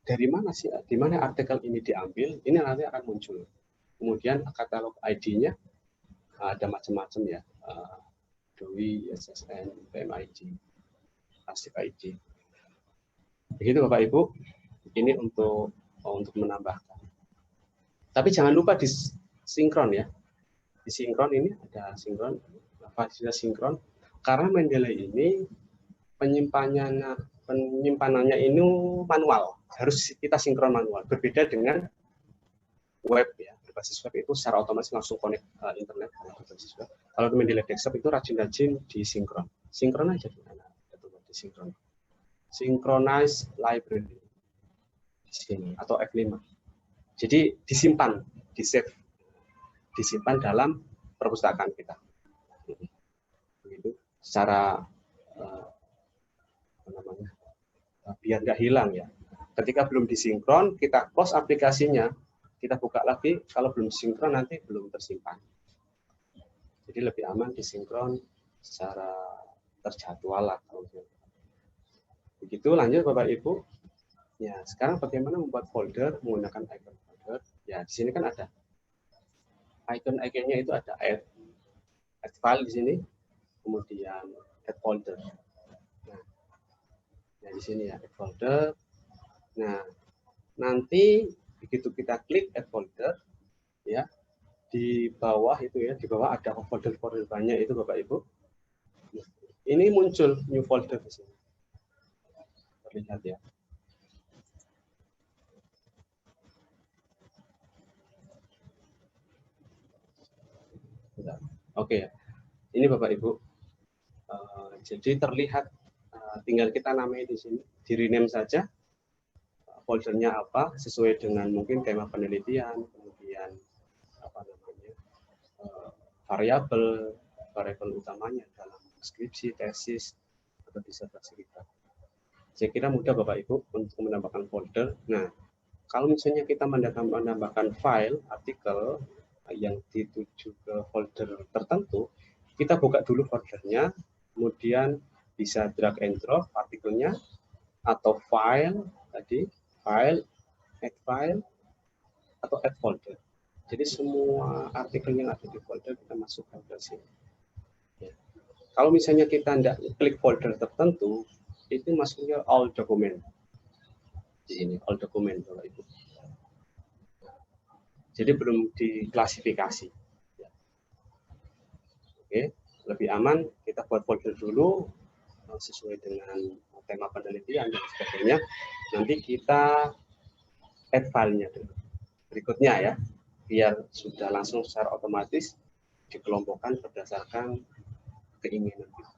dari mana sih, di mana artikel ini diambil, ini nanti akan muncul. Kemudian katalog ID-nya ada macam-macam ya, DOI, SSN, PMID, ASIP ID. Begitu Bapak Ibu, ini untuk menambahkan. Tapi jangan lupa disinkron ya. Di sinkron ini ada sinkron, fasilitas sinkron, karena Mendeley ini penyimpanannya ini manual, harus kita sinkron manual. Berbeda dengan web ya, berbasis web itu secara otomatis langsung connect internet. Kalau Mendeley desktop itu rajin-rajin disinkron. Sinkron aja di mana? Disinkron. Synchronize library di sini atau F5. Jadi disimpan, di-save, disimpan dalam perpustakaan kita. Begitu. Secara biar nggak hilang ya. Ketika belum disinkron, kita close aplikasinya, kita buka lagi. Kalau belum sinkron nanti belum tersimpan. Jadi lebih aman disinkron secara terjadwal lah. Begitu, lanjut Bapak Ibu. Ya, sekarang bagaimana membuat folder menggunakan icon folder? Ya, di sini kan ada icon-iconnya, itu ada add file di sini, kemudian add folder. Nah, di sini ya add folder. Nah, nanti begitu kita klik add folder, ya di bawah itu ya, di bawah ada folder-folder banyak itu Bapak Ibu. Ini muncul new folder di sini. Terlihat ya. Oke, ini Bapak Ibu. Jadi terlihat, tinggal kita namai di sini, di rename saja foldernya apa sesuai dengan mungkin tema penelitian, kemudian apa namanya variabel utamanya dalam skripsi, tesis, atau disertasi kita. Saya kira mudah Bapak Ibu untuk menambahkan folder. Nah, kalau misalnya kita menambahkan file, artikel yang dituju ke folder tertentu, kita buka dulu foldernya, kemudian bisa drag and drop artikelnya, atau file, tadi, file, atau add folder. Jadi semua artikel yang ada di folder kita masukkan ke sini. Ya. Kalau misalnya kita tidak klik folder tertentu, itu masuknya all document. Di sini, all document, Bapak Ibu. Jadi belum diklasifikasi. Oke, lebih aman kita buat folder dulu sesuai dengan tema penelitian dan sebagainya. Nanti kita add filenya dulu. Berikutnya ya, biar sudah langsung secara otomatis dikelompokkan berdasarkan keinginan kita.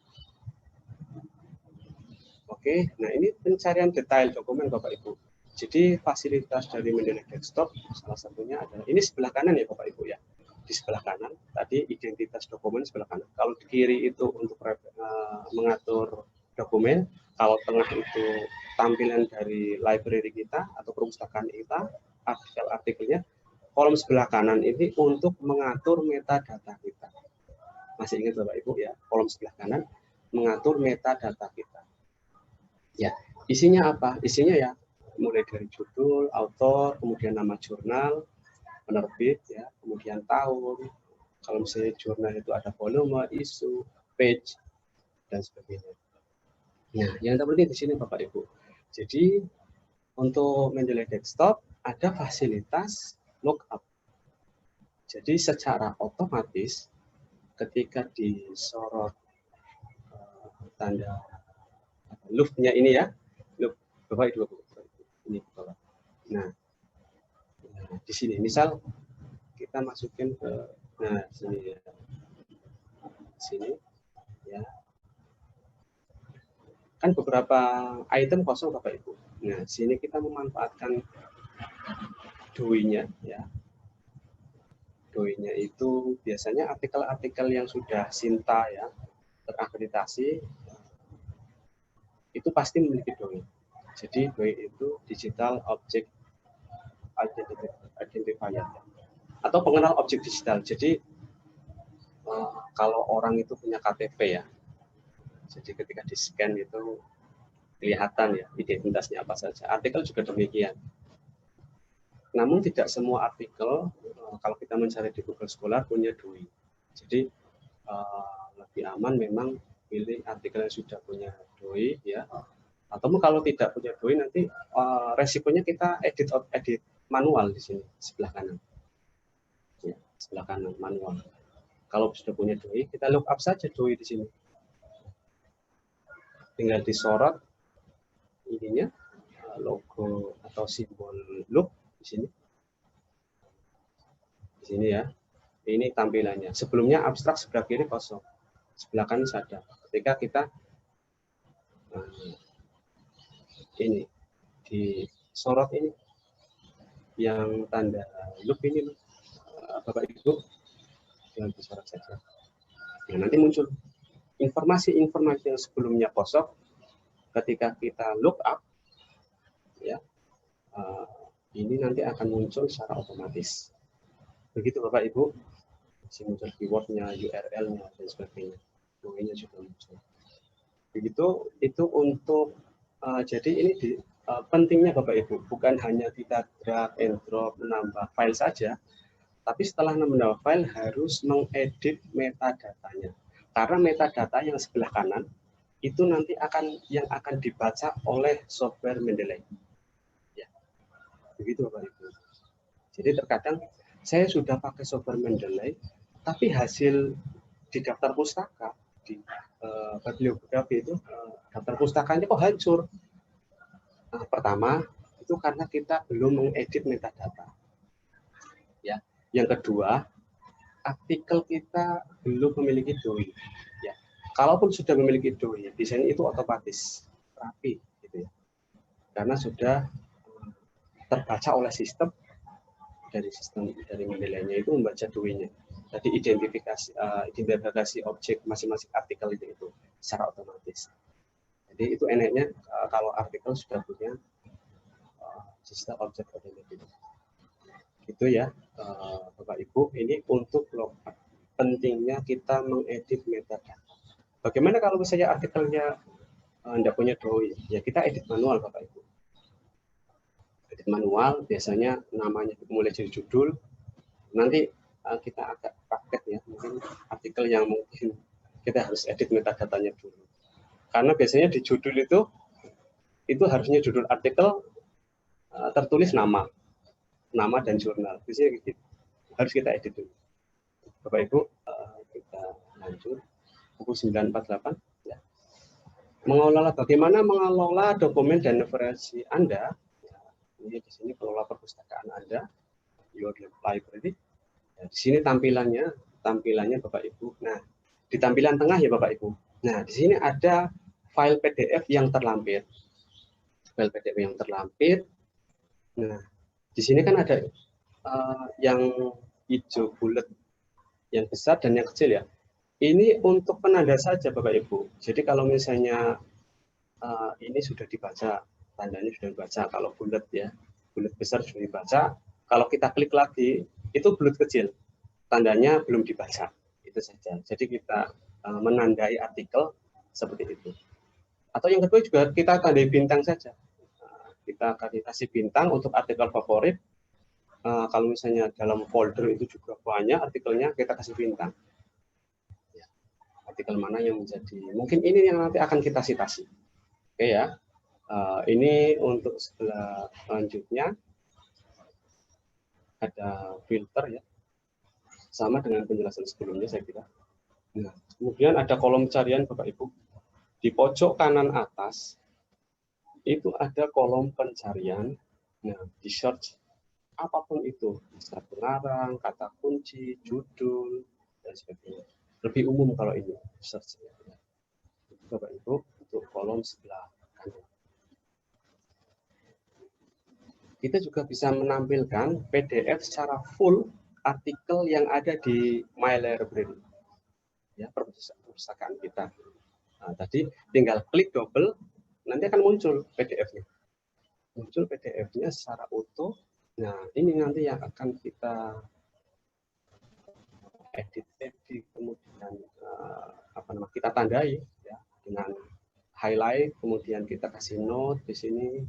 Oke, nah ini pencarian detail dokumen Bapak Ibu. Jadi fasilitas dari Mendeley Desktop salah satunya adalah ini sebelah kanan ya Bapak Ibu ya. Di sebelah kanan tadi identitas dokumen sebelah kanan. Kalau di kiri itu untuk mengatur dokumen, kalau tengah itu tampilan dari library kita atau perpustakaan kita, artikel-artikelnya. Kolom sebelah kanan ini untuk mengatur metadata kita. Masih ingat Bapak Ibu ya, kolom sebelah kanan mengatur metadata kita. Ya, isinya apa? Isinya ya mulai dari judul, author, kemudian nama jurnal, penerbit, ya, kemudian tahun. Kalau misalnya jurnal itu ada volume, isu, page, dan sebagainya. Nah, yang terpenting di sini Bapak Ibu. Jadi untuk Mendeley Desktop ada fasilitas lookup. Jadi secara otomatis ketika disorot tanda loop-nya ini ya, loop Bapak Ibu. Ini Bapak. Nah, di sini misal kita masukin ke sini ya. Sini ya. Kan beberapa item kosong Bapak Ibu. Nah, sini kita memanfaatkan DOI-nya ya. DOI-nya itu biasanya artikel-artikel yang sudah Sinta ya, terakreditasi itu pasti memiliki DOI. Jadi DOI itu Digital Object Identifier atau pengenal objek digital. Jadi kalau orang itu punya KTP ya, jadi ketika di scan itu kelihatan ya identitasnya apa saja. Artikel juga demikian. Namun tidak semua artikel kalau kita mencari di Google Scholar punya DOI. Jadi lebih aman memang pilih artikel yang sudah punya DOI ya. Atau kalau tidak punya DOI nanti resikonya kita edit manual di sini sebelah kanan. Ya, sebelah kanan manual. Kalau sudah punya DOI kita lookup saja DOI di sini. Tinggal disorot ininya logo atau simbol look di sini. Di sini ya. Ini tampilannya. Sebelumnya abstrak sebelah kiri kosong. Sebelah kanan ada. Ketika kita ini disorot ini yang tanda loop ini Bapak Ibu yang disorot saja. Nah, nanti muncul informasi-informasi yang sebelumnya kosong ketika kita look up ya. Ini nanti akan muncul secara otomatis. Begitu Bapak Ibu. Masih muncul keywordnya, URL-nya dan sebagainya. Domainnya juga muncul. Begitu itu untuk jadi ini pentingnya Bapak Ibu bukan hanya kita drag and drop menambah file saja, tapi setelah menambah file harus mengedit metadatanya. Karena metadata yang sebelah kanan itu nanti akan dibaca oleh software Mendeley. Ya. Begitu Bapak Ibu. Jadi terkadang saya sudah pakai software Mendeley, tapi hasil di daftar pustaka di bibliografi itu daftar pustakanya kok hancur. Nah, pertama itu karena kita belum mengedit metadata. Ya. Yang kedua, artikel kita belum memiliki DOI. Ya. Kalaupun sudah memiliki DOI, biasanya itu otomatis rapi, gitu ya. Karena sudah terbaca oleh sistem dari Mendeley-nya itu membaca DOI-nya. Jadi identifikasi objek masing-masing artikel itu secara otomatis. Jadi itu enaknya kalau artikel sudah punya sistem objek identity. Itu ya Bapak Ibu, ini untuk pentingnya kita mengedit metadata. Bagaimana kalau misalnya artikelnya tidak punya DOI? Ya kita edit manual Bapak Ibu. Edit manual biasanya namanya mulai dari judul, nanti kita agak praktek ya, mungkin artikel yang mungkin kita harus edit metadatanya dulu. Karena biasanya di judul itu harusnya judul artikel tertulis nama dan jurnal. Biasanya gitu. Harus kita edit dulu. Bapak Ibu, kita lanjut. Buku 948. Ya. Bagaimana mengelola dokumen dan referensi Anda. Ya, ini di sini kelola perpustakaan Anda, your library. Ya, di sini tampilannya Bapak Ibu. Nah, di tampilan tengah ya Bapak Ibu. Nah, di sini ada file PDF yang terlampir. File PDF yang terlampir. Nah, di sini kan ada yang hijau bulat, yang besar dan yang kecil ya. Ini untuk penanda saja Bapak Ibu. Jadi kalau misalnya ini sudah dibaca, tandanya sudah dibaca. Kalau bulat ya, bulat besar sudah dibaca. Kalau kita klik lagi, itu bulat kecil, tandanya belum dibaca. Itu saja. Jadi kita menandai artikel seperti itu. Atau yang kedua juga kita tandai bintang saja. Kita kasih bintang untuk artikel favorit. Kalau misalnya dalam folder itu juga banyak artikelnya, kita kasih bintang. Ya. Artikel mana yang menjadi, mungkin ini yang nanti akan kita citasi. Oke ya. Ini untuk sebelah selanjutnya ada filter ya. Sama dengan penjelasan sebelumnya saya kira. Nah, kemudian ada kolom pencarian Bapak Ibu. Di pojok kanan atas itu ada kolom pencarian. Nah, di search apapun itu, istilah pengarang, kata kunci, judul, dan sebagainya. Lebih umum kalau ini search. Bapak Ibu untuk kolom sebelah kanan. Kita juga bisa menampilkan PDF secara full artikel yang ada di My Library, ya, perpustakaan kita. Nah, tadi tinggal klik double, nanti akan muncul PDF-nya. Muncul PDF-nya secara utuh. Nah, ini nanti yang akan kita edit, kemudian kita tandai ya, dengan highlight, kemudian kita kasih note di sini,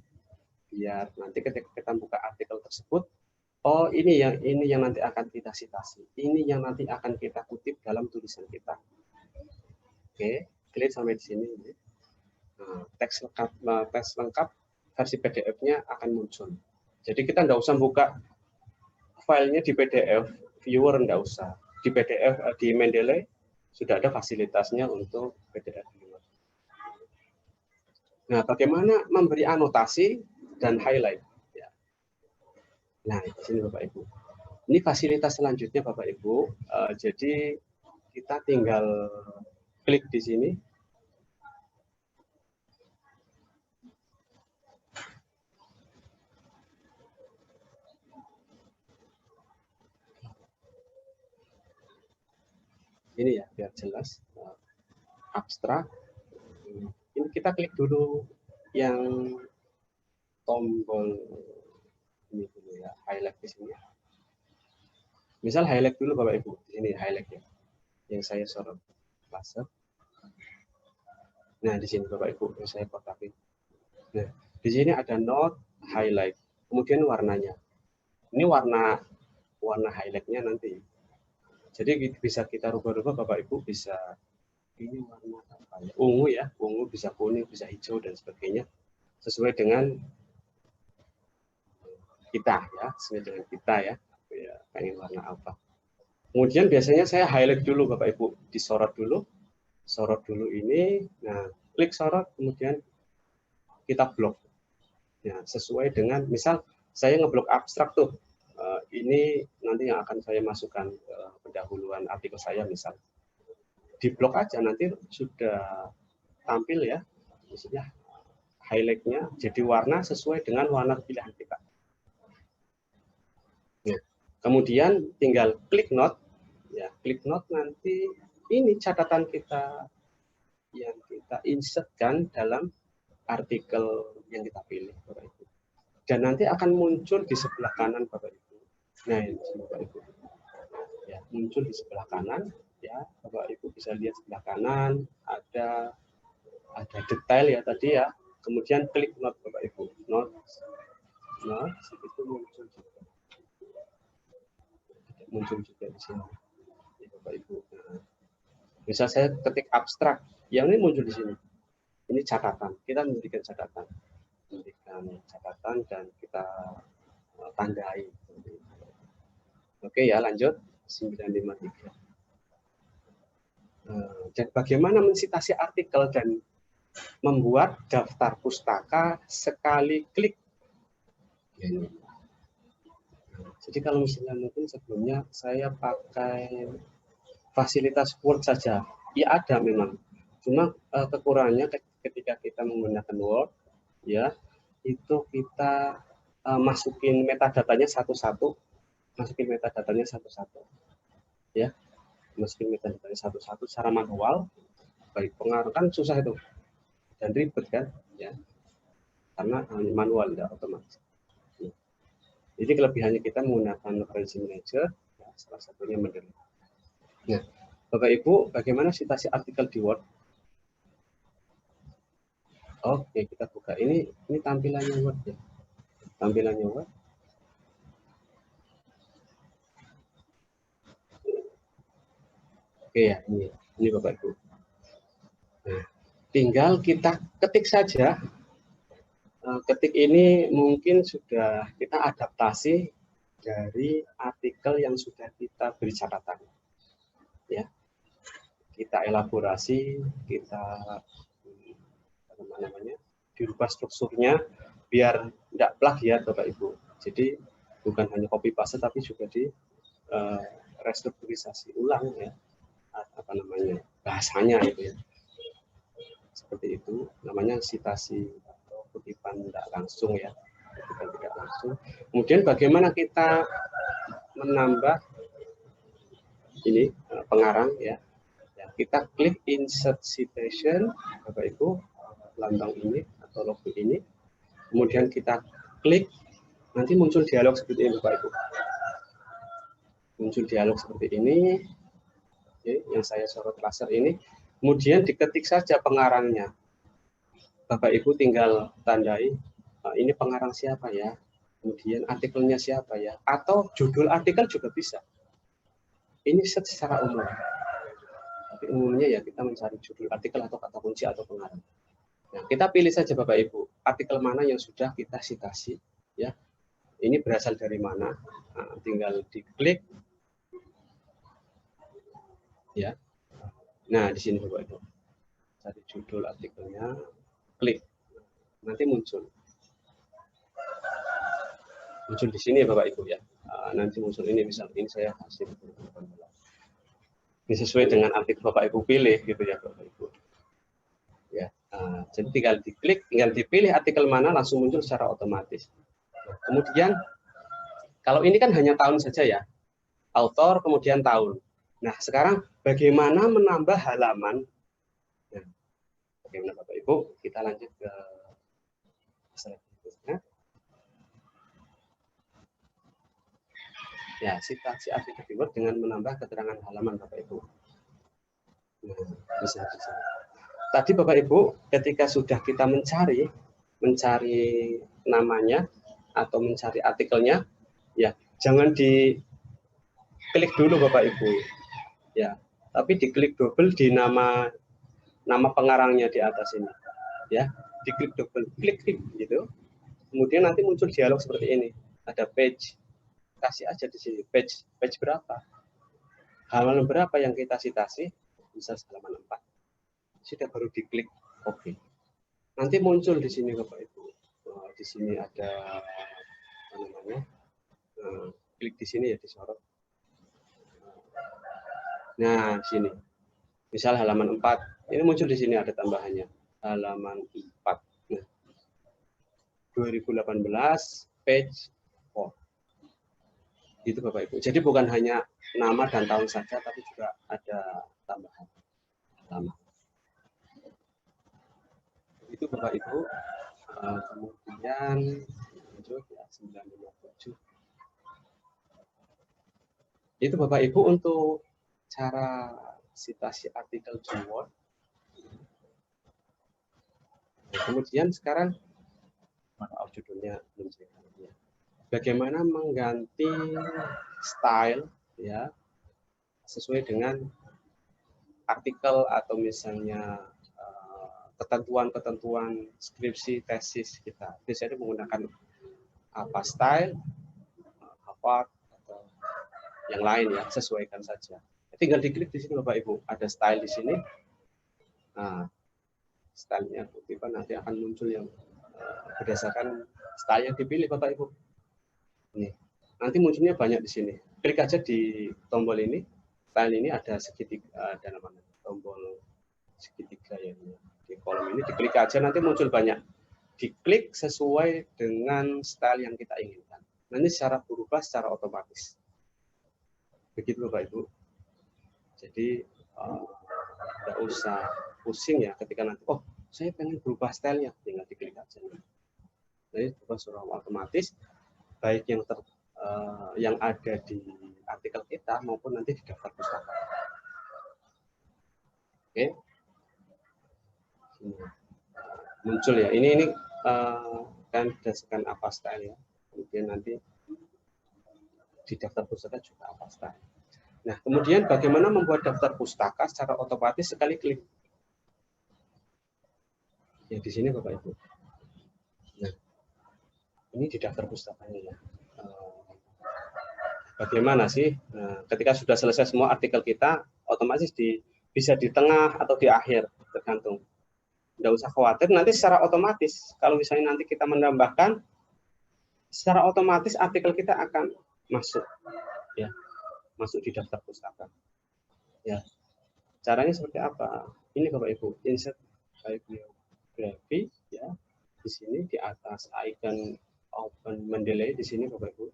biar nanti ketika kita buka artikel tersebut, oh ini yang nanti akan kita citasi, ini yang nanti akan kita kutip dalam tulisan kita. Oke, klik sampai di sini. Nah, teks lengkap versi PDF-nya akan muncul. Jadi kita nggak usah buka filenya di PDF, viewer nggak usah. Di PDF di Mendeley sudah ada fasilitasnya untuk PDF viewer. Nah, bagaimana memberi anotasi dan highlight? Ya. Nah, di sini Bapak Ibu. Ini fasilitas selanjutnya Bapak Ibu. Jadi kita tinggal klik di sini. Ini ya, biar jelas. Abstrak. Ini kita klik dulu yang tombol ini dulu ya, highlight di sini. Misal highlight dulu Bapak Ibu. Di sini highlight ya. Yang saya sorot laser. Nah, di sini Bapak Ibu yang saya kotakin. Nah, di sini ada note highlight. Kemudian warnanya. Ini warna highlightnya nanti. Jadi bisa kita rubah-rubah Bapak Ibu, bisa ini warna apa ya? Ungu ya, ungu bisa kuning, bisa hijau dan sebagainya. Sesuai dengan kita ya, sesuai dengan kita ya. Ya, pengen warna apa. Kemudian biasanya saya highlight dulu Bapak Ibu, disorot dulu. Sorot dulu ini, nah klik sorot, kemudian kita blok. Ya, sesuai dengan, misal saya ngeblok abstrak tuh, ini nanti yang akan saya masukkan ke pendahuluan artikel saya misal. Di blok aja nanti sudah tampil ya, maksudnya highlightnya jadi warna sesuai dengan warna pilihan kita. Nah, kemudian tinggal klik note, ya klik note nanti ini catatan kita yang kita insertkan dalam artikel yang kita pilih, Bapak Ibu. Dan nanti akan muncul di sebelah kanan, Bapak Ibu. Nah, ini Bapak Ibu. Ya, muncul di sebelah kanan, ya, Bapak Ibu bisa lihat sebelah kanan ada detail ya tadi ya. Kemudian klik note Bapak Ibu. Note itu muncul juga. Muncul juga di sini. Ya, Bapak Ibu. Nah, misal saya ketik abstrak, yang ini muncul di sini. Ini catatan. Kita memberikan catatan. Dan kita tandai. Oke ya, lanjut 953. Dan bagaimana mensitasi artikel dan membuat daftar pustaka sekali klik. Jadi kalau misalnya mungkin sebelumnya saya pakai fasilitas Word saja, ya ada memang. Cuma kekurangannya ketika kita menggunakan Word, ya itu kita masukin metadatanya satu-satu, ya, masukin metadatanya satu-satu secara manual. Baik pengarang kan susah itu dan ribet kan, ya, karena manual tidak otomatis. Jadi kelebihannya kita menggunakan referensi manager, ya, salah satunya Mendeley. Nah, Bapak Ibu, bagaimana citasi artikel di Word? Oke, kita buka ini tampilannya Word ya. Tampilannya Word. Oke ya, ini Bapak Ibu. Nah, tinggal kita ketik saja. Ketik ini mungkin sudah kita adaptasi dari artikel yang sudah kita beri catatan. Ya. Kita elaborasi, kita apa namanya? Dirubah strukturnya biar tidak plagiat Bapak Ibu. Jadi bukan hanya copy paste tapi juga di restrukturisasi ulang ya, apa namanya, bahasanya itu ya, seperti itu namanya citasi atau kutipan tidak langsung ya, kutipan tidak langsung. Kemudian bagaimana kita menambah ini pengarang ya, kita klik insert citation Bapak Ibu, lambang ini atau logo ini, kemudian kita klik, nanti muncul dialog seperti ini Bapak Ibu. Muncul dialog seperti ini, oke, yang saya sorot laser ini, kemudian diketik saja pengarangnya. Bapak Ibu tinggal tandai ini pengarang siapa ya, kemudian artikelnya siapa ya, atau judul artikel juga bisa. Ini secara umum. Tapi umumnya ya kita mencari judul artikel atau kata kunci atau pengarang. Nah, kita pilih saja Bapak Ibu, artikel mana yang sudah kita citasi ya. Ini berasal dari mana? Nah, tinggal diklik ya. Nah, di sini Bapak Ibu. Cari judul artikelnya, klik. Nanti muncul. Muncul di sini ya Bapak Ibu ya. Nanti muncul ini, misal ini saya kasih. Ini sesuai dengan artikel Bapak Ibu pilih gitu ya Bapak Ibu. Ya, jadi tinggal diklik, tinggal dipilih artikel mana, langsung muncul secara otomatis. Kemudian kalau ini kan hanya tahun saja ya, author kemudian tahun. Nah sekarang bagaimana menambah halaman? Nah, bagaimana Bapak Ibu? Kita lanjut ke slide berikutnya. Ya, citasi artikel keyword dengan menambah keterangan halaman Bapak Ibu. Nah, bisa di sini. Tadi Bapak Ibu, ketika sudah kita mencari namanya atau mencari artikelnya, ya jangan diklik dulu Bapak Ibu, ya, tapi diklik double di nama pengarangnya di atas ini, ya, diklik double, klik gitu, kemudian nanti muncul dialog seperti ini, ada page, kasih aja di sini page berapa, halaman berapa yang kita citasi, bisa halaman 4. Sudah baru diklik oke. Nanti muncul di sini Bapak Ibu. Di sini ada apa namanya? Klik di sini ya, disorot. Nah, di sini. Misal halaman 4. Ini muncul di sini ada tambahannya. Halaman 4. Nah, 2018 page 4. Itu Bapak Ibu. Jadi bukan hanya nama dan tahun saja, tapi juga ada tambahan halaman. Itu Bapak Ibu. Kemudian lanjut ya 957. Itu Bapak Ibu untuk cara citasi artikel keyword. Nah, kemudian sekarang judulnya belum saya ya. Bagaimana mengganti style ya sesuai dengan artikel atau misalnya ketentuan skripsi tesis kita. Biasanya menggunakan apa style, apa atau yang lain ya, sesuaikan saja. Tinggal diklik di sini Bapak Ibu, ada style di sini. Nah, stylenya tiba nanti akan muncul yang berdasarkan style yang dipilih Bapak Ibu. Nih, nanti munculnya banyak di sini. Klik aja di tombol ini, style ini ada segitiga, ada namanya tombol segitiga ya. Di kolom ini diklik aja nanti muncul banyak. Diklik sesuai dengan style yang kita inginkan. Nanti secara berubah secara otomatis. Begitu Bapak Ibu. Jadi tidak usah pusing ya ketika nanti saya pengen berubah stylenya, tinggal diklik aja. Jadi berubah secara otomatis baik yang ada di artikel kita maupun nanti di daftar pustaka. Oke. Muncul ya. Ini kan berdasarkan apa style ya. Kemudian nanti di daftar pustaka juga apa style. Nah, kemudian bagaimana membuat daftar pustaka secara otomatis sekali klik. Ya di sini Bapak Ibu. Nah, ini di daftar pustakanya ya. Bagaimana sih? Nah, ketika sudah selesai semua artikel kita, otomatis bisa di tengah atau di akhir, tergantung. Tidak usah khawatir, nanti secara otomatis kalau misalnya nanti kita menambahkan, secara otomatis artikel kita akan masuk ya, masuk di daftar pustaka ya. Caranya seperti apa? Ini Bapak Ibu, insert bibliografi ya, di sini di atas icon open mendeley di sini Bapak Ibu,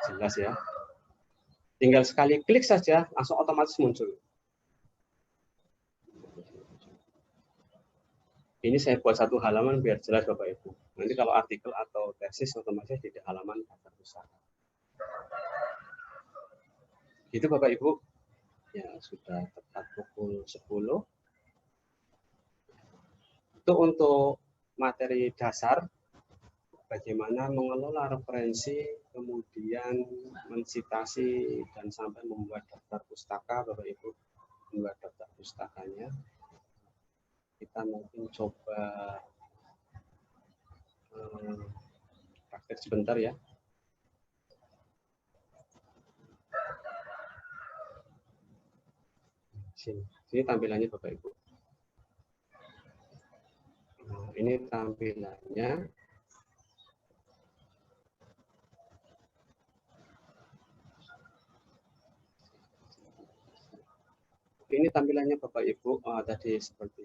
jelas ya, tinggal sekali klik saja langsung otomatis muncul. Ini saya buat satu halaman biar jelas Bapak Ibu. Nanti kalau artikel atau tesis otomatis di halaman daftar pustaka. Itu Bapak Ibu. Ya sudah tepat pukul 10. Itu untuk materi dasar, bagaimana mengelola referensi, kemudian mensitasi, dan sampai membuat daftar pustaka, Bapak Ibu, membuat daftar pustakanya. Kita mungkin coba praktek sebentar ya. Sini tampilannya Bapak Ibu. Nah, ini tampilannya. Ini tampilannya Bapak Ibu tadi seperti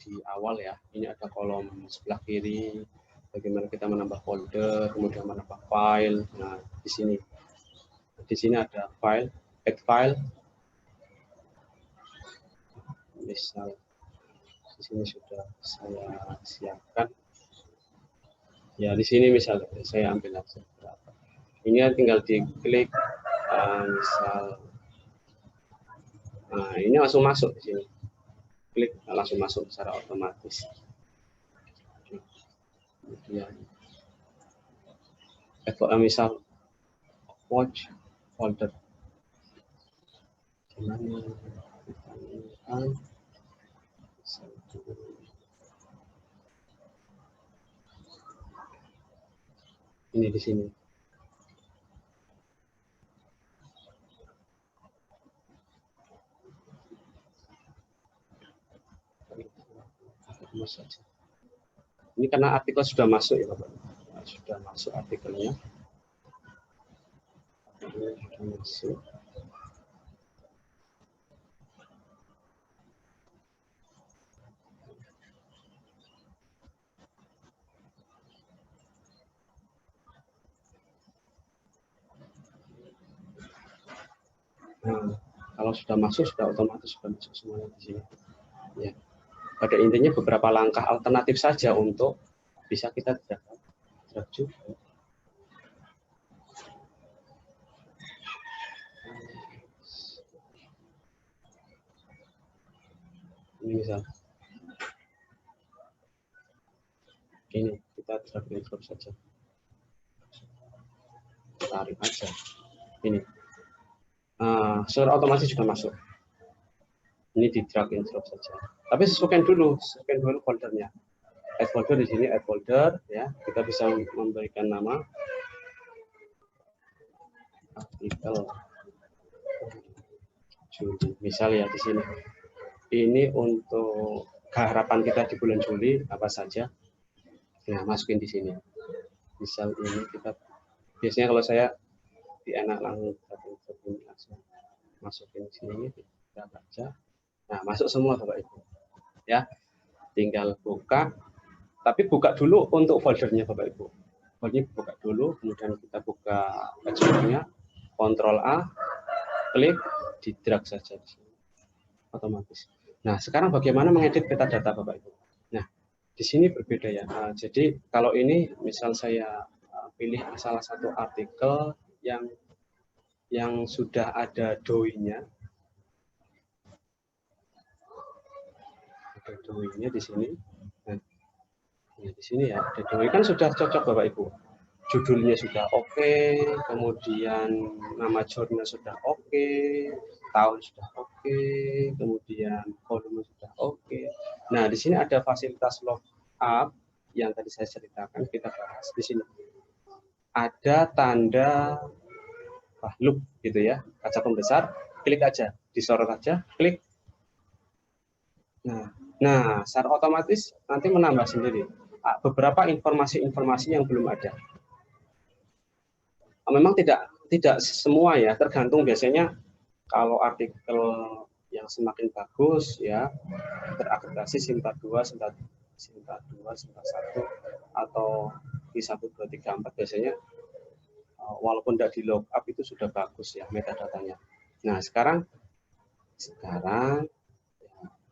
di awal ya. Ini ada kolom sebelah kiri, bagaimana kita menambah folder, kemudian menambah file. Nah, di sini ada file, add file. Misal di sini sudah saya siapkan. Ya, di sini misalnya saya ambil aja berapa. Ini tinggal diklik misal. Nah, ini langsung masuk di sini. Klik langsung masuk secara otomatis. Kemudian misal watch folder. Ini di sini. Ini karena artikel sudah masuk ya Bapak. Sudah masuk artikelnya. Sudah masuk. Nah, kalau sudah masuk, sudah otomatis sudah masuk semuanya di sini. Ya. Pada intinya beberapa langkah alternatif saja untuk bisa kita drag juga. Ini misal. Ini kita drag and drop saja. Tarik aja. Ini. Secara otomatis juga masuk. Ini di drag and drop saja. Tapi scan dulu foldernya. Add folder di sini, add folder ya. Kita bisa memberikan nama artikel Juli. Misal ya di sini. Ini untuk harapan kita di bulan Juli apa saja. Nah, masukin di sini. Misal ini kita biasanya kalau saya di enak langsung masukin sini kita baca. Nah, masuk semua Bapak Ibu. Ya. Tinggal buka. Tapi buka dulu untuk foldernya Bapak Ibu. Foldernya buka dulu, kemudian kita buka exportnya, Ctrl A, klik, di drag saja di sini. Otomatis. Nah, sekarang bagaimana mengedit metadata Bapak Ibu? Nah, di sini berbeda ya. Jadi kalau ini misal saya pilih salah satu artikel yang sudah ada DOI-nya. Ada DOI-nya di sini. Nah, di sini ya, ada DOI kan sudah cocok Bapak Ibu. Judulnya sudah oke, kemudian nama jurnal sudah oke, tahun sudah oke, kemudian volume sudah oke. Nah, di sini ada fasilitas lookup yang tadi saya ceritakan, kita bahas di sini. Ada tanda loop gitu ya, kaca pembesar, klik aja, disorot aja, klik. Nah, secara otomatis nanti menambah sendiri beberapa informasi-informasi yang belum ada. Memang tidak semua ya, tergantung biasanya kalau artikel yang semakin bagus ya terakreditasi SIMPA 2, SIMPA 2, SIMPA 1 atau I1, 2, 3, 4 biasanya walaupun tidak di lookup itu sudah bagus ya metadatanya. Nah, sekarang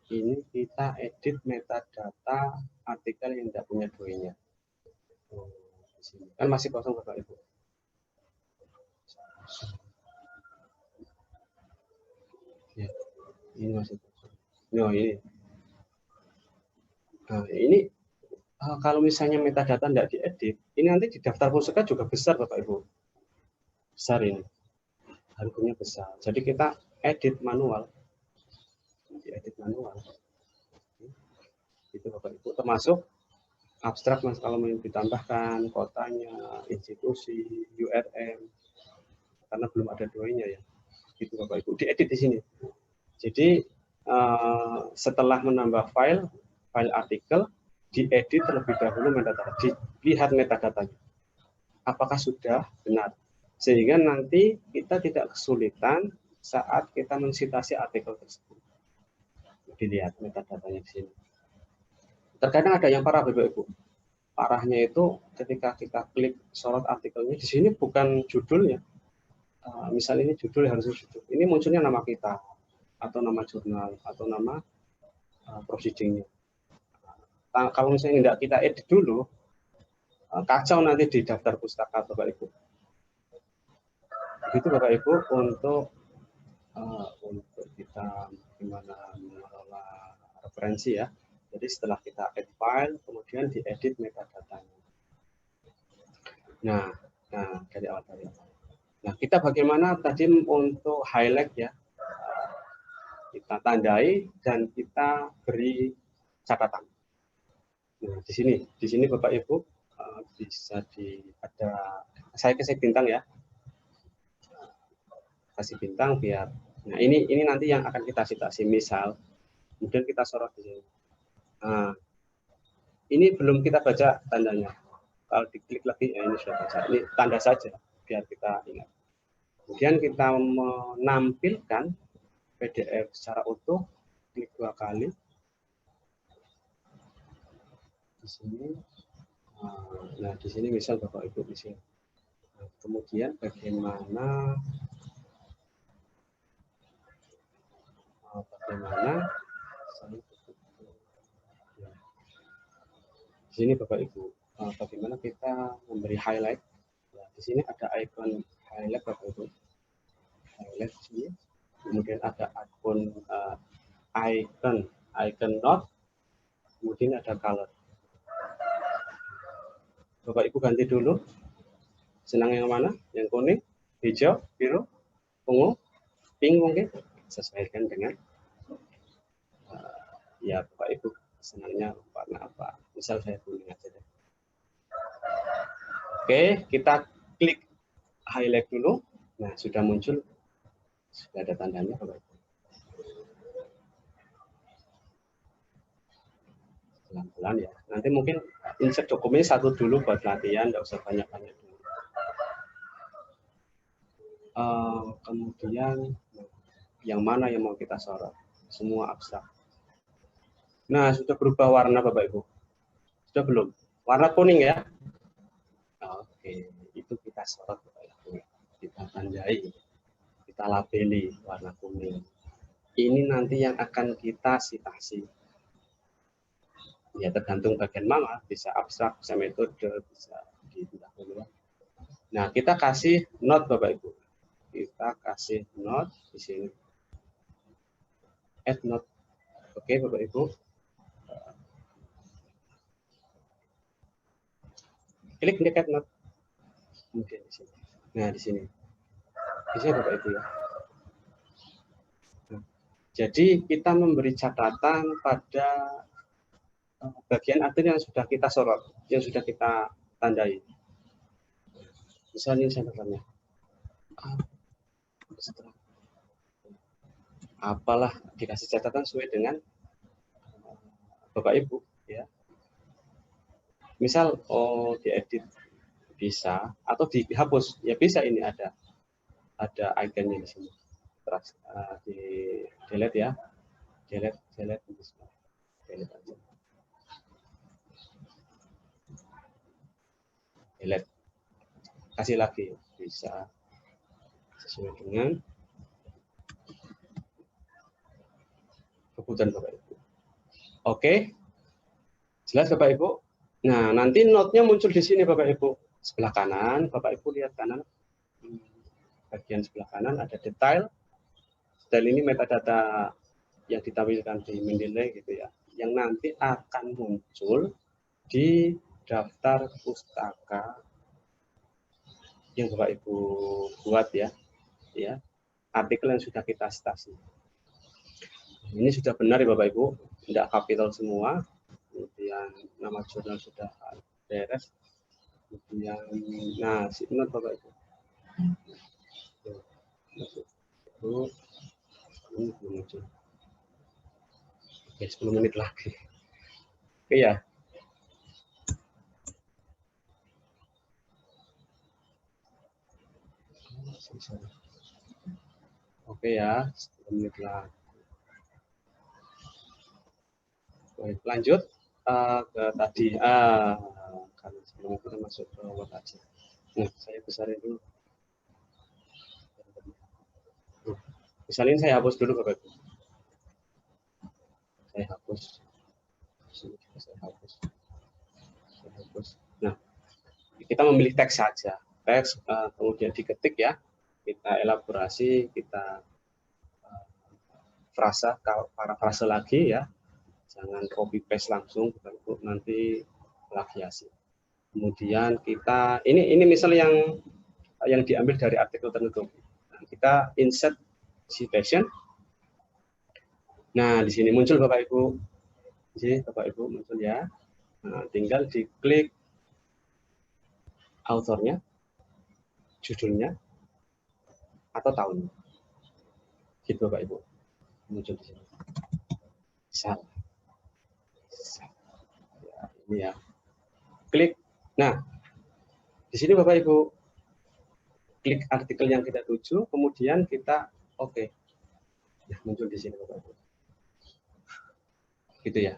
ini kita edit metadata artikel yang tidak punya DOI-nya. Kan masih kosong Bapak Ibu. Ya, ini masih kosong. No, ini. Nah, ini kalau misalnya metadata tidak diedit, ini nanti di daftar pusaka juga besar Bapak Ibu. Besar ini. Harganya besar. Jadi kita edit manual. Diedit manual. Itu Bapak Ibu. Termasuk abstrak Mas kalau mau ditambahkan kotanya, institusi, URL. Karena belum ada doinya ya. Itu Bapak Ibu. Diedit di sini. Jadi setelah menambah file artikel, diedit terlebih dahulu metadata, dilihat metadatanya. Apakah sudah benar? Sehingga nanti kita tidak kesulitan saat kita mensitasi artikel tersebut. Dilihat metadatanya di sini. Terkadang ada yang parah Bapak Ibu. Parahnya itu ketika kita klik sorot artikelnya, di sini bukan judulnya. Misalnya ini judul harus judul. Ini munculnya nama kita, atau nama jurnal, atau nama proceedingnya. Kalau misalnya tidak kita edit dulu, kacau nanti di daftar pustaka Bapak Ibu. Begitu Bapak Ibu untuk kita gimana mengelola referensi ya. Jadi setelah kita add file, kemudian diedit metadatanya. Nah dari awal tadi. Nah kita bagaimana tadi untuk highlight ya, kita tandai dan kita beri catatan. Nah di sini Bapak Ibu bisa ada saya kasih bintang ya, kasih bintang biar. Nah ini nanti yang akan kita citasi, misal kemudian kita sorot di sini. Nah ini belum kita baca tandanya. Kalau diklik lagi ya ini sudah baca. Ini tanda saja biar kita ingat. Kemudian kita menampilkan PDF secara utuh, klik 2 kali di sini. Nah di sini misal Bapak Ibu di sini. Nah, kemudian bagaimana di sini Bapak Ibu, bagaimana kita memberi highlight. Nah, di sini ada icon highlight Bapak Ibu. Highlight di sini. Kemudian ada icon note, kemudian ada color. Bapak Ibu ganti dulu. Senang yang mana? Yang kuning, hijau, biru, ungu, pink mungkin. Sesuaikan dengan ya Bapak Ibu senangnya warna apa. Misal saya kuning aja deh. Oke, kita klik highlight dulu. Nah, sudah muncul, sudah ada tandanya Bapak Ibu. Pelan-pelan ya. Nanti mungkin insert dokumennya satu dulu buat latihan, nggak usah banyak-banyak dulu. Kemudian yang mana yang mau kita sorot? Semua abstrak. Nah, sudah berubah warna Bapak Ibu. Sudah belum? Warna kuning ya? Oke, itu kita sorot Bapak Ibu. Kita tandai, kita labeli warna kuning. Ini nanti yang akan kita citasi. Ya tergantung bagian mana, bisa abstrak, bisa metode, bisa didahulukan. Nah, kita kasih note Bapak Ibu. Kita kasih note di sini. Add note. Oke, Bapak Ibu. Klik di add note. Kemudian di sini. Nah, di sini. Di sini Bapak Ibu ya. Nah, jadi kita memberi catatan pada bagian artikel yang sudah kita sorot, yang sudah kita tandai. Misalnya ini catatannya. Apalah dikasih catatan sesuai dengan Bapak Ibu ya. Misal diedit bisa atau dihapus ya bisa, ini ada ikonnya di sini. Terus di delete ya. Delete aja. Delete. Kasih lagi bisa sesuai dengan kebutuhan Bapak Ibu. Oke. Jelas Bapak Ibu? Nah, nanti note-nya muncul di sini Bapak Ibu. Sebelah kanan, Bapak Ibu lihat kanan. Bagian sebelah kanan ada detail. Detail ini metadata yang ditampilkan di Mendeley gitu ya. yang nanti akan muncul di daftar pustaka yang Bapak Ibu buat ya, artikel yang sudah kita citasi. Ini sudah benar ya Bapak Ibu, tidak kapital semua, kemudian nama jurnal sudah beres, kemudian nah signal Bapak Ibu. Ini belum muncul. Oke, 10 menit lagi. Oke ya. Oke ya, 10 menit lagi. Baik, lanjut ke tadi. Karena sebelum kita masuk ke Word aja. Nah, saya besarin dulu. Misalnya saya hapus dulu Bapak Ibu. Saya hapus. Saya hapus. Nah, kita memilih teks saja. Teks kemudian diketik ya. Kita elaborasi, kita parafrase lagi ya. Jangan copy paste langsung Bapak Ibu, nanti plagiasi. Kemudian kita ini misal yang diambil dari artikel tertentu. Nah, kita insert citation. Nah, di sini muncul Bapak Ibu. Di sini Bapak Ibu muncul ya. Nah, tinggal diklik authornya, judulnya, atau tahunnya. Gitu Bapak Ibu. Muncul di sini. Misal. Ya, ini ya. Klik. Nah, di sini Bapak Ibu klik artikel yang kita tuju, kemudian kita oke. Nah, muncul di sini Bapak Ibu. Gitu ya.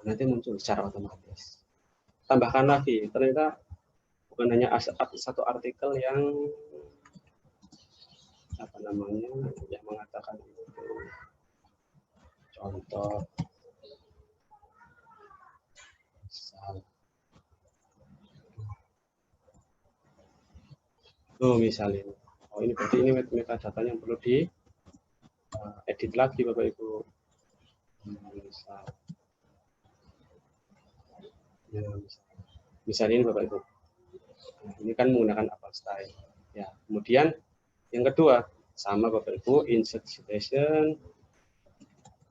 Nanti muncul secara otomatis. Tambahkan lagi, ternyata bukan hanya satu artikel yang apa namanya yang mengatakan itu. Contoh misalnya ini berarti ini metadata yang perlu di edit lagi Bapak Ibu. Misalnya ini Bapak Ibu. Nah, ini kan menggunakan Apple Style. Ya, kemudian yang kedua sama Bapak Ibu, insert citation.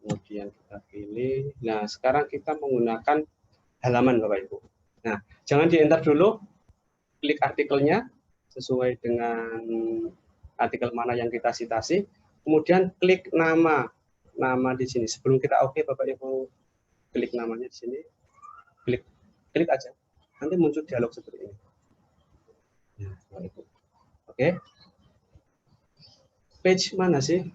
Kemudian kita pilih. Nah, sekarang kita menggunakan halaman Bapak Ibu. Nah, jangan di-enter dulu. Klik artikelnya sesuai dengan artikel mana yang kita citasi. Kemudian klik nama di sini. Sebelum kita oke Bapak Ibu klik namanya di sini. Klik aja. Nanti muncul dialog seperti ini. Nah, Bapak Ibu. Oke. Page mana sih?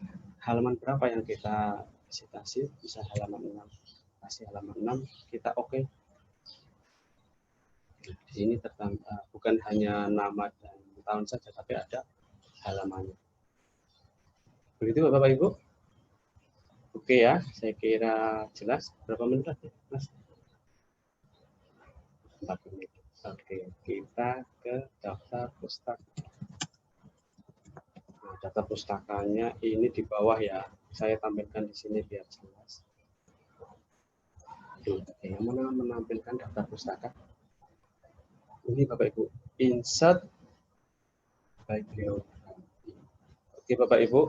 Halaman berapa yang kita citasi? Bisa halaman 6. Kasih halaman 6, kita oke. Di sini bukan hanya nama dan tahun saja, tapi ada halamannya. Begitu Bapak Ibu? Oke ya, saya kira jelas. Berapa menit lagi, Mas? 4 menit. Oke, kita ke daftar pustaka. Nah, daftar pustakanya ini di bawah ya. Saya tampilkan di sini biar jelas. Yang mana menampilkan daftar pustaka? Ini Bapak Ibu, insert bibliografi. Oke Bapak Ibu,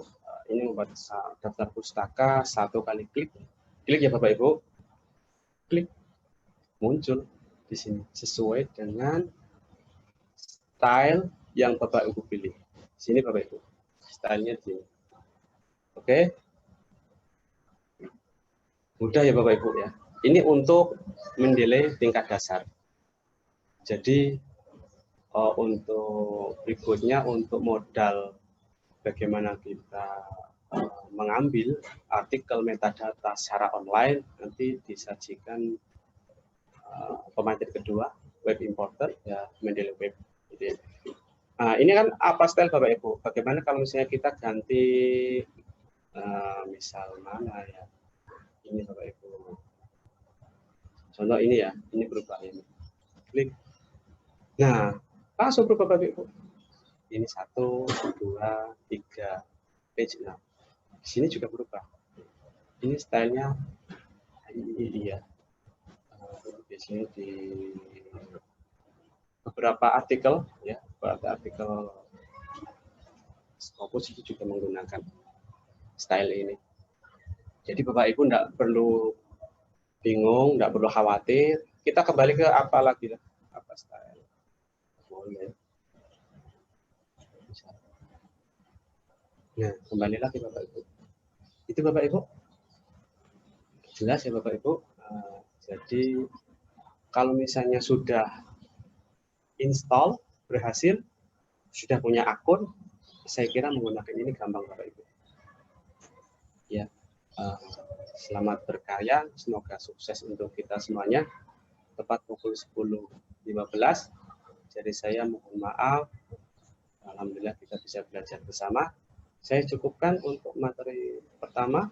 ini membuat daftar pustaka, 1 kali klik ya Bapak Ibu, klik, muncul di sini sesuai dengan style yang Bapak Ibu pilih. Di sini Bapak Ibu, stylenya di sini. Oke, mudah ya Bapak Ibu ya. Ini untuk mendelay tingkat dasar. Jadi untuk berikutnya untuk modal bagaimana kita mengambil artikel metadata secara online nanti disajikan pemateri kedua, web importer ya, Mendeley Web. Gitu ya. Nah, ini kan apa style Bapak Ibu? Bagaimana kalau misalnya kita ganti misal mana ya? Ini Bapak Ibu. Contoh ini ya, ini berubah ini. Klik. Nah, langsung berubah Bapak Ibu. Ini 1, 2, 3 page. Nah, di sini juga berubah. Ini stylenya Iya. Biasanya di beberapa artikel ya, beberapa artikel Scopus itu juga menggunakan style ini. Jadi Bapak Ibu tidak perlu bingung, tidak perlu khawatir. Kita kembali ke apa lagi lah? Apa style? Boleh. Nah, kembali lagi Bapak Ibu. Itu Bapak Ibu. Jelas ya Bapak Ibu. Jadi kalau misalnya sudah install berhasil, sudah punya akun, saya kira menggunakan ini gampang Bapak Ibu. Ya, selamat berkarya, semoga sukses untuk kita semuanya. Tepat pukul 10.15. Jadi saya mohon maaf. Alhamdulillah kita bisa belajar bersama. Saya cukupkan untuk materi pertama,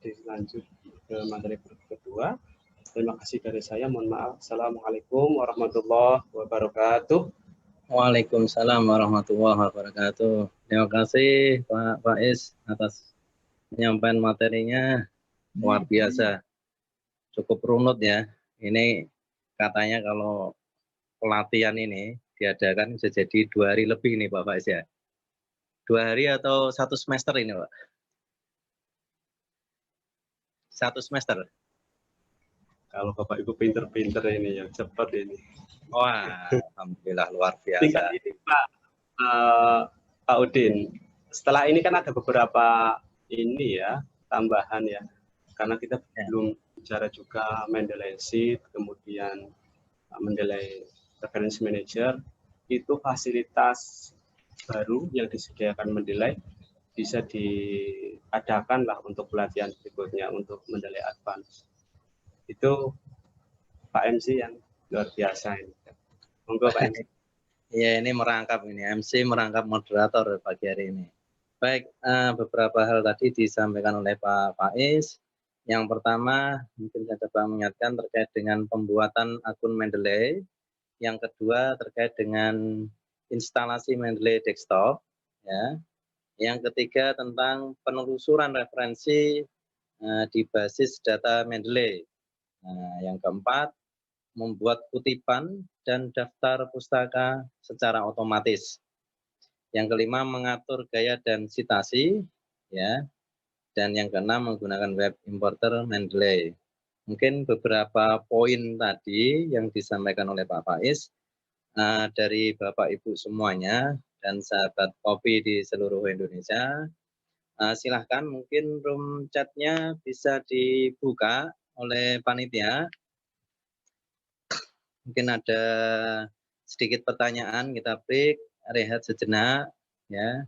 dilanjut ke materi kedua. Terima kasih dari saya. Mohon maaf. Assalamualaikum warahmatullahi wabarakatuh. Waalaikumsalam warahmatullahi wabarakatuh. Terima kasih Pak Faiz atas penyampaian materinya, luar biasa. Cukup runut ya. Ini katanya kalau pelatihan ini diadakan bisa jadi 2 hari lebih nih Pak Faiz ya. 2 hari atau 1 semester ini Pak? 1 semester. Kalau Bapak Ibu pinter-pinter ini ya, cepat ini. Wah, alhamdulillah luar biasa. Tinggal ini Pak Udin. Setelah ini kan ada beberapa ini ya, tambahan ya. Karena kita belum bicara juga Mendeley Sheet, kemudian Mendeley Reference Manager, itu fasilitas baru yang disediakan Mendeley bisa diadakan lah untuk pelatihan berikutnya untuk Mendeley Advance. Itu Pak MC yang luar biasa ini. Monggo Pak MC. Ya, ini merangkap ini, MC merangkap moderator pagi hari ini. Baik, beberapa hal tadi disampaikan oleh Pak Faiz. Yang pertama, mungkin saya coba mengingatkan terkait dengan pembuatan akun Mendeley. Yang kedua, terkait dengan instalasi Mendeley desktop. Ya. Yang ketiga, tentang penelusuran referensi di basis data Mendeley. Nah, yang keempat, membuat kutipan dan daftar pustaka secara otomatis. Yang kelima, mengatur gaya dan citasi, ya. Dan yang keenam, menggunakan web importer Mendeley. Mungkin beberapa poin tadi yang disampaikan oleh Pak Faiz dari Bapak Ibu semuanya dan sahabat kopi di seluruh Indonesia. Silahkan mungkin room chatnya bisa dibuka oleh panitia. Mungkin ada sedikit pertanyaan, kita break, rehat sejenak ya.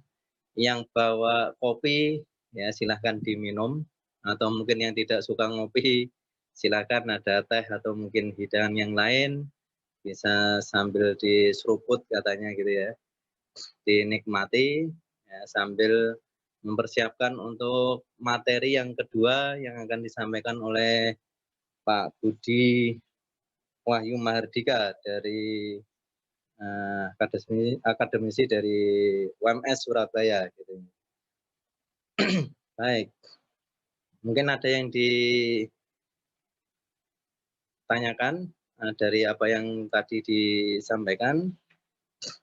Yang bawa kopi ya silahkan diminum, atau mungkin yang tidak suka ngopi silahkan ada teh atau mungkin hidangan yang lain bisa sambil diseruput katanya gitu ya, dinikmati ya, sambil mempersiapkan untuk materi yang kedua yang akan disampaikan oleh Pak Budi Wahyu Mahardika dari akademisi dari UMS Surabaya gitu. Baik, mungkin ada yang ditanyakan dari apa yang tadi disampaikan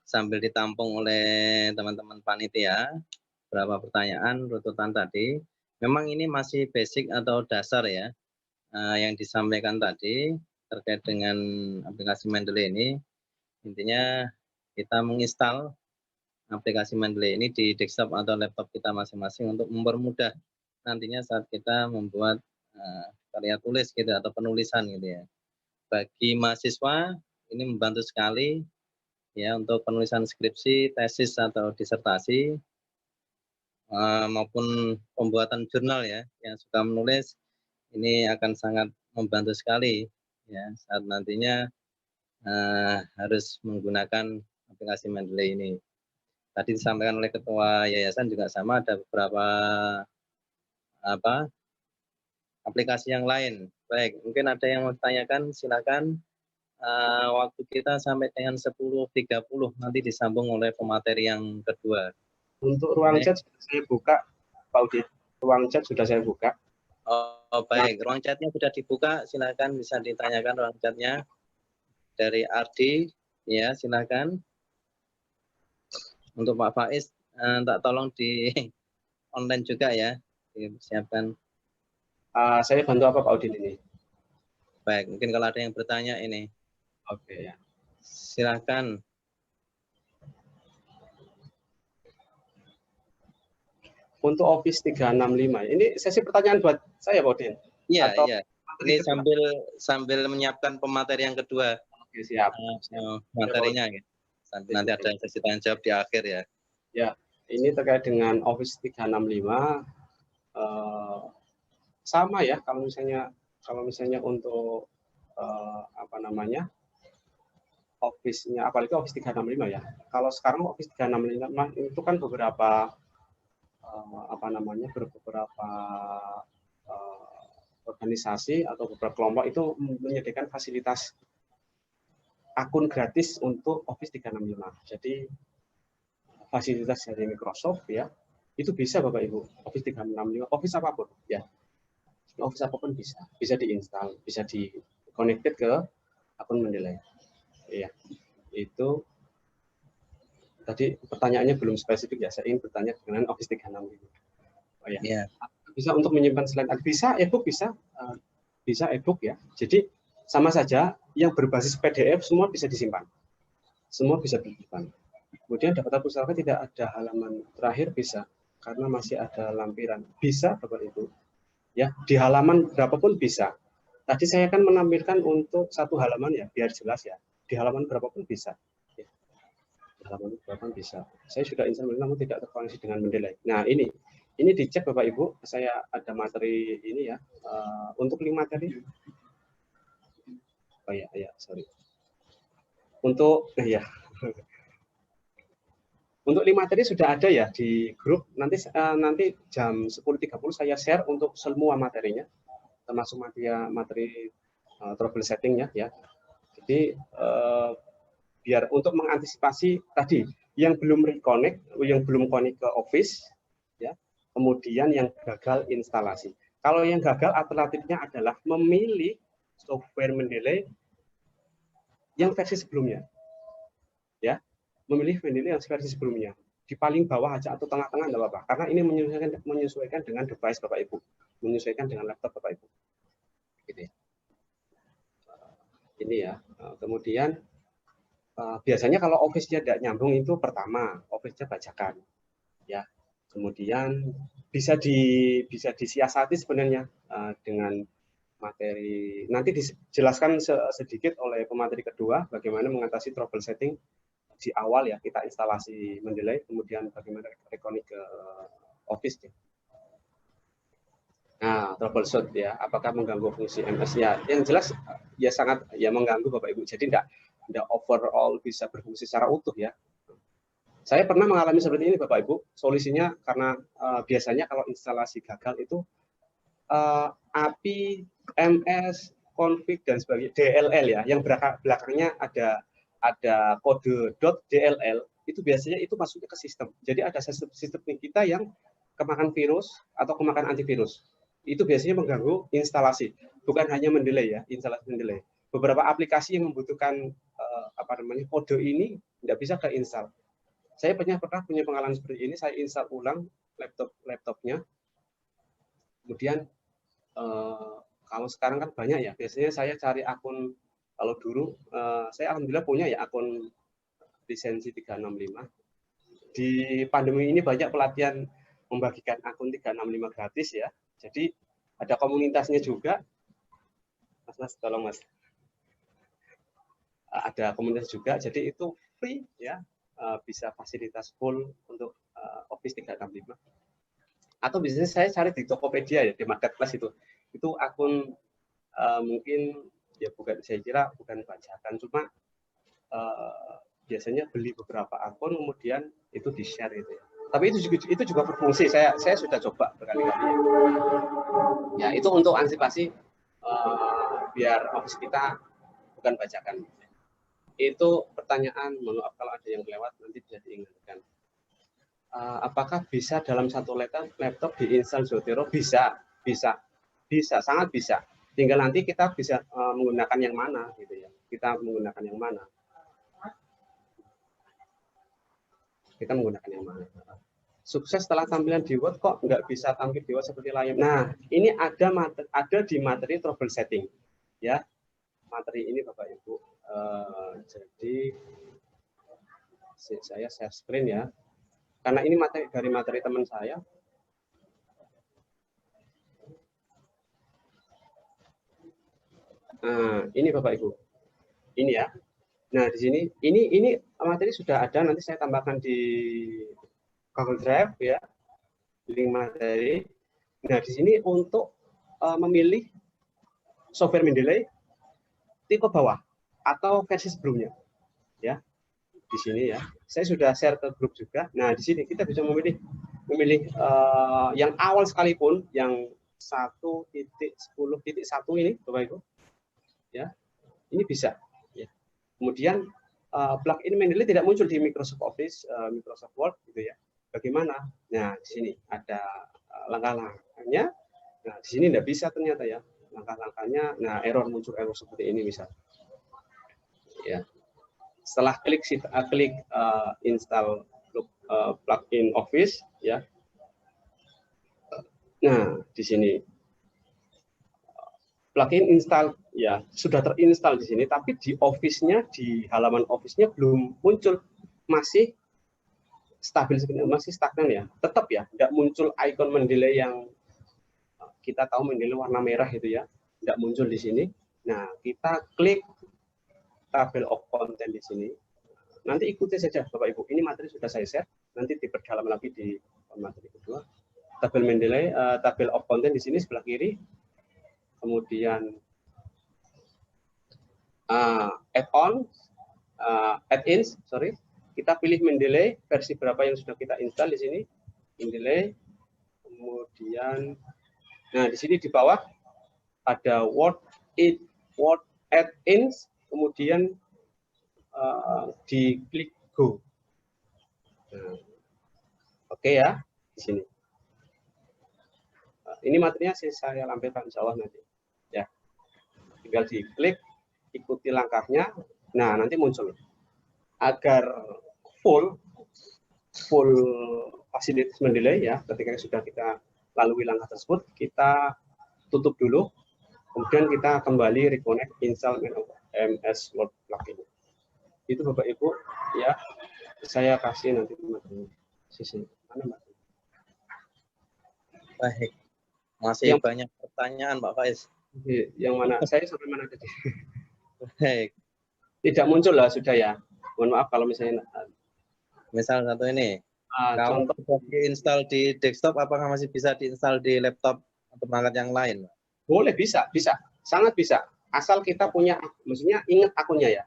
sambil ditampung oleh teman-teman panitia. Berapa pertanyaan rututan tadi. Memang ini masih basic atau dasar ya yang disampaikan tadi terkait dengan aplikasi Mendeley ini. Intinya kita menginstal aplikasi Mendeley ini di desktop atau laptop kita masing-masing untuk mempermudah nantinya saat kita membuat karya tulis gitu atau penulisan gitu ya. Bagi mahasiswa ini membantu sekali ya untuk penulisan skripsi, tesis atau disertasi maupun pembuatan jurnal ya yang suka menulis, ini akan sangat membantu sekali ya saat nantinya harus menggunakan aplikasi Mendeley ini. Tadi disampaikan oleh ketua yayasan juga sama, ada beberapa aplikasi yang lain. Baik, mungkin ada yang mau ditanyakan, silakan. Waktu kita sampai dengan 10.30 nanti disambung oleh pemateri yang kedua. Untuk ruang chat sudah saya buka, Pak Udin. Ruang chat sudah saya buka. Oh. Oh baik, ruang chatnya sudah dibuka, silakan bisa ditanyakan ruang chatnya dari Ardi, ya silakan. Untuk Pak Faiz, tak tolong di online juga ya, disiapkan. Saya bantu apa Pak Udin ini? Baik, mungkin kalau ada yang bertanya ini, Oke ya. silakan. Untuk Office 365, ini sesi pertanyaan buat saya Pak Udin? Iya, Atau iya. Ini sambil menyiapkan pemateri yang kedua. Oke, siap. Materinya ya. Nanti ada sesi tanya jawab di akhir ya. Ya, ini terkait dengan Office 365 sama ya kalau misalnya untuk apa namanya? Office-nya, apalagi Office 365 ya. Kalau sekarang Office 365 itu kan beberapa apa namanya? beberapa organisasi atau beberapa kelompok itu menyediakan fasilitas akun gratis untuk Office 365. Jadi fasilitas dari Microsoft ya, itu bisa Bapak Ibu, Office 365, Office apapun ya. Office apapun bisa diinstal, bisa di connected ke akun Mendeley. Iya. Itu tadi pertanyaannya belum spesifik ya, saya ingin bertanya dengan Office 365. Oh ya. Yeah. Bisa untuk menyimpan slide, bisa e-book, bisa e-book ya. Jadi sama saja yang berbasis PDF semua bisa disimpan. Semua bisa disimpan. Kemudian daftar pustaka tidak ada halaman terakhir bisa, karena masih ada lampiran. Bisa Bapak Ibu. Ya, di halaman berapapun bisa. Tadi saya akan menampilkan untuk satu halaman ya, biar jelas ya. Di halaman berapapun bisa. Ya. Di halaman berapapun bisa. Saya sudah install namun tidak terkoneksi dengan Mendeley. Nah, ini dicek Bapak Ibu. Saya ada materi ini ya. Untuk link materi. Oh ya, sorry. Untuk ya. Untuk link materi sudah ada ya di grup. Nanti jam 10.30 saya share untuk semua materinya, termasuk materi trouble settingnya ya. Jadi biar untuk mengantisipasi tadi yang belum reconnect, yang belum connect ke Office, ya, kemudian yang gagal instalasi. Kalau yang gagal, alternatifnya adalah memilih software Mendeley yang versi sebelumnya, ya. Memilih Mendeley yang versi sebelumnya, di paling bawah aja atau tengah-tengah enggak apa-apa, karena ini menyesuaikan dengan device Bapak Ibu, menyesuaikan dengan laptop Bapak Ibu. Gitu ya. Ini ya. Kemudian biasanya kalau Office-nya tidak nyambung itu pertama, Office-nya bajakan. Ya. Kemudian bisa disiasati sebenarnya dengan materi. Nanti dijelaskan sedikit oleh pemateri kedua bagaimana mengatasi trouble setting di awal ya, kita instalasi Mendeley, kemudian bagaimana reconnect ke Office. Nah, troubleshoot ya, apakah mengganggu fungsi MS ya? Yang jelas ya sangat ya mengganggu Bapak Ibu. Jadi tidak overall bisa berfungsi secara utuh ya. Saya pernah mengalami seperti ini Bapak Ibu. Solusinya karena biasanya kalau instalasi gagal itu API, MS, config dan sebagainya, DLL ya, yang belakangnya ada kode .dll, itu biasanya itu masuknya ke sistem. Jadi ada sistem kita yang kemakan virus atau kemakan antivirus. Itu biasanya mengganggu instalasi. Bukan hanya Mendeley ya, instalasi Mendeley. Beberapa aplikasi yang membutuhkan kode ini tidak bisa keinstall. Saya pernah punya pengalaman seperti ini, saya install ulang laptopnya. Kemudian kalau sekarang kan banyak ya, biasanya saya cari akun, kalau dulu saya alhamdulillah punya ya akun lisensi 365. Di pandemi ini banyak pelatihan membagikan akun 365 gratis ya. Jadi ada komunitasnya juga. Mas, tolong Mas. Ada komunitas juga, jadi itu free ya, bisa fasilitas full untuk Office 365. Atau biasanya saya cari di Tokopedia ya, di marketplace itu akun mungkin ya saya kira bukan bajakan, cuma biasanya beli beberapa akun kemudian itu di share itu ya. Tapi itu juga berfungsi, saya sudah coba berkali-kali ya. Itu untuk antisipasi biar Office kita bukan bajakan. Itu pertanyaan, mohon maaf kalau ada yang lewat, nanti bisa diingatkan. Apakah bisa dalam satu laptop diinstal Zotero? Bisa. Bisa, sangat bisa. Tinggal nanti kita bisa menggunakan yang mana gitu ya. Kita menggunakan yang mana. Kita menggunakan yang mana. Sukses setelah tampilan di Word kok nggak bisa tampil di Word seperti layar. Nah, ini ada di materi trouble setting ya. Materi ini Bapak Ibu. Jadi saya share screen ya. Karena ini materi dari materi teman saya. Nah, ini Bapak Ibu. Ini ya. Nah, di sini ini materi sudah ada, nanti saya tambahkan di Google Drive ya. Link materi. Nah, di sini untuk memilih software Mendeley tipe bawah atau versi sebelumnya. Ya. Di sini ya. Saya sudah share ke grup juga. Nah, di sini kita bisa memilih yang awal sekalipun yang 1.10.1 ini Bapak Ibu. Ya. Ini bisa ya. Kemudian plugin Mendeley tidak muncul di Microsoft Office, Microsoft Word gitu ya. Bagaimana? Nah, di sini ada langkah-langkahnya. Nah, di sini tidak bisa ternyata ya. Langkah-langkahnya, nah muncul error seperti ini misal. Ya. Setelah klik install plugin Office ya. Nah, di sini plugin install ya sudah terinstall di sini, tapi di Office-nya, di halaman Office-nya belum muncul, masih stabil, masih stagnan ya, tetap ya, tidak muncul icon Mendeley yang kita tahu Mendeley warna merah itu ya, tidak muncul di sini. Nah, kita klik tabel of content di sini. Nanti ikuti saja Bapak Ibu, ini materi sudah saya share, nanti diperdalam lagi di materi kedua. Tabel Mendeley, tabel of content di sini sebelah kiri. Kemudian add-on, add-ins, sorry. Kita pilih Mendeley versi berapa yang sudah kita install di sini. Mendeley. Kemudian, nah di sini di bawah ada Word add-ins. Kemudian diklik Go. Nah, oke ya, di sini. Ini materinya saya lampirkan insya Allah nanti. Ya, tinggal diklik, ikuti langkahnya. Nah, nanti muncul. Agar full fasilitas Mendeley ya, ketika sudah kita lalui langkah tersebut, kita tutup dulu, kemudian kita kembali reconnect install MS Word plugin. Itu Bapak Ibu ya, saya kasih nanti materi sisi mana Mbak? Baik, masih banyak pertanyaan Pak Faiz. Yang mana? Saya sampai mana tadi? Baik. Tidak muncul lah sudah ya. Mohon maaf kalau misalnya. Misal satu ini. Kalau Contoh diinstal di desktop, apakah masih bisa diinstal di laptop atau perangkat yang lain? Boleh, bisa, sangat bisa. Asal kita punya, maksudnya ingat akunnya ya.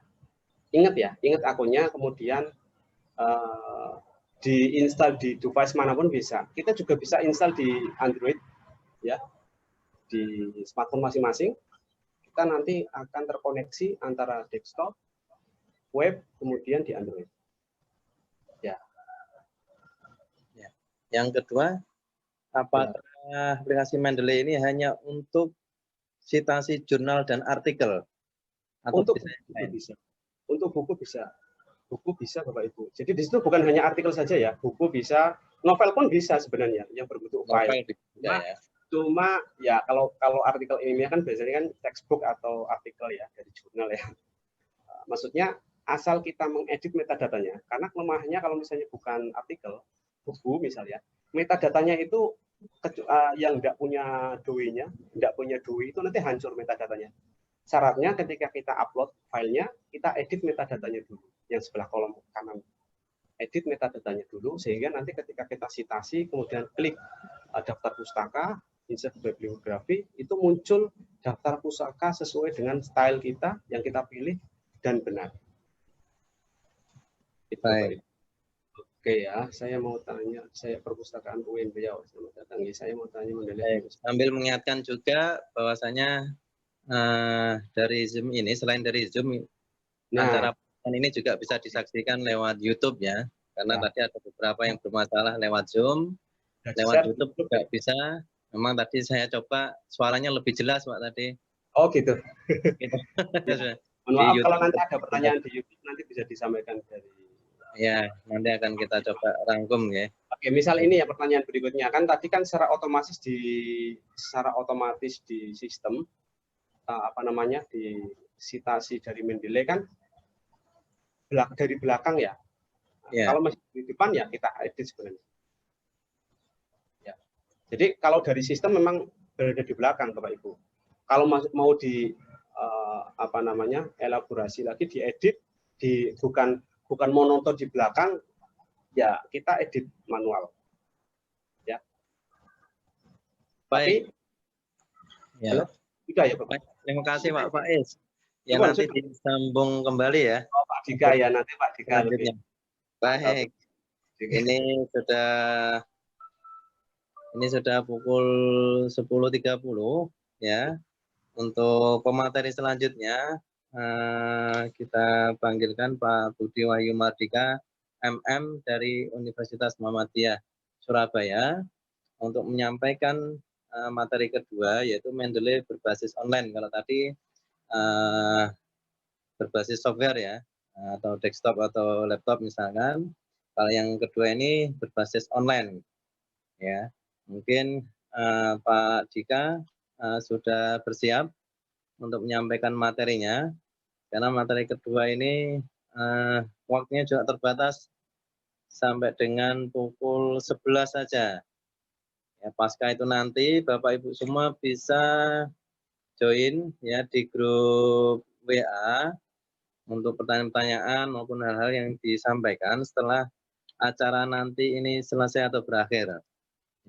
Ingat akunnya, kemudian diinstal di device manapun bisa. Kita juga bisa install di Android, ya, di smartphone masing-masing. Kita nanti akan terkoneksi antara desktop, web, kemudian di Android. Ya. Yang kedua, apakah aplikasi Mendeley ini hanya untuk citasi jurnal dan artikel? Atau untuk buku bisa. Untuk buku bisa. Buku bisa Bapak Ibu. Jadi di situ bukan hanya artikel saja ya, buku bisa, novel pun bisa sebenarnya yang berbentuk file. Cuma ya kalau artikel ilmiah kan biasanya kan textbook atau artikel ya dari jurnal ya. Maksudnya asal kita mengedit metadatanya, karena kelemahannya kalau misalnya bukan artikel, buku misalnya, metadatanya itu yang tidak punya DOI-nya, tidak punya DOI itu nanti hancur metadatanya. Syaratnya ketika kita upload filenya, kita edit metadatanya dulu, yang sebelah kolom kanan. Edit metadatanya dulu, sehingga nanti ketika kita citasi, kemudian klik daftar pustaka, insert bibliografi, itu muncul daftar pustaka sesuai dengan style kita yang kita pilih dan benar. Baik. Oke ya, saya mau tanya, saya perpustakaan UIN Riau, selamat datang. Saya mau tanya Mendeley. Sambil mengingatkan juga bahwasanya dari Zoom ini, selain dari Zoom, acara ini juga bisa disaksikan lewat YouTube ya, karena tadi ada beberapa yang bermasalah lewat Zoom, lewat YouTube juga bisa. Memang tadi saya coba suaranya lebih jelas Pak tadi. Oh gitu. Gitu. Ya. Di Mohon maaf kalau YouTube nanti ada lebih pertanyaan jelas. di YouTube nanti bisa disampaikan dari. Ya, nanti akan kita coba rangkum ya. Oke, misal ini ya pertanyaan berikutnya kan tadi kan secara otomatis di sistem apa namanya di citasi dari Mendeley kan dari belakang ya. Ya. Kalau masih di depan ya kita edit sebenarnya. Ya. Jadi kalau dari sistem memang berada di belakang Bapak Ibu. Kalau mau di apa namanya elaborasi lagi diedit bukan monoton di belakang ya kita edit manual. Ya. Baik. Tapi ya. Sudah ya Bapak. Baik. Terima kasih Pak Faiz. Ya Cuman, nanti disambung kembali ya. Oh, Pak Dika ya nanti Pak Dika lebih. Baik. Ini sudah pukul 10.30 ya. Untuk pemateri selanjutnya kita panggilkan Pak Budi Wahyu Mardika MM dari Universitas Muhammadiyah Surabaya untuk menyampaikan materi kedua yaitu Mendeley berbasis online. Kalau tadi berbasis software ya atau desktop atau laptop misalkan. Kalau yang kedua ini berbasis online ya. Mungkin Pak Dika sudah bersiap untuk menyampaikan materinya, karena materi kedua ini waktunya juga terbatas sampai dengan pukul 11 saja. Ya, pasca itu nanti Bapak Ibu semua bisa join ya di grup WA untuk pertanyaan-pertanyaan maupun hal-hal yang disampaikan setelah acara nanti ini selesai atau berakhir.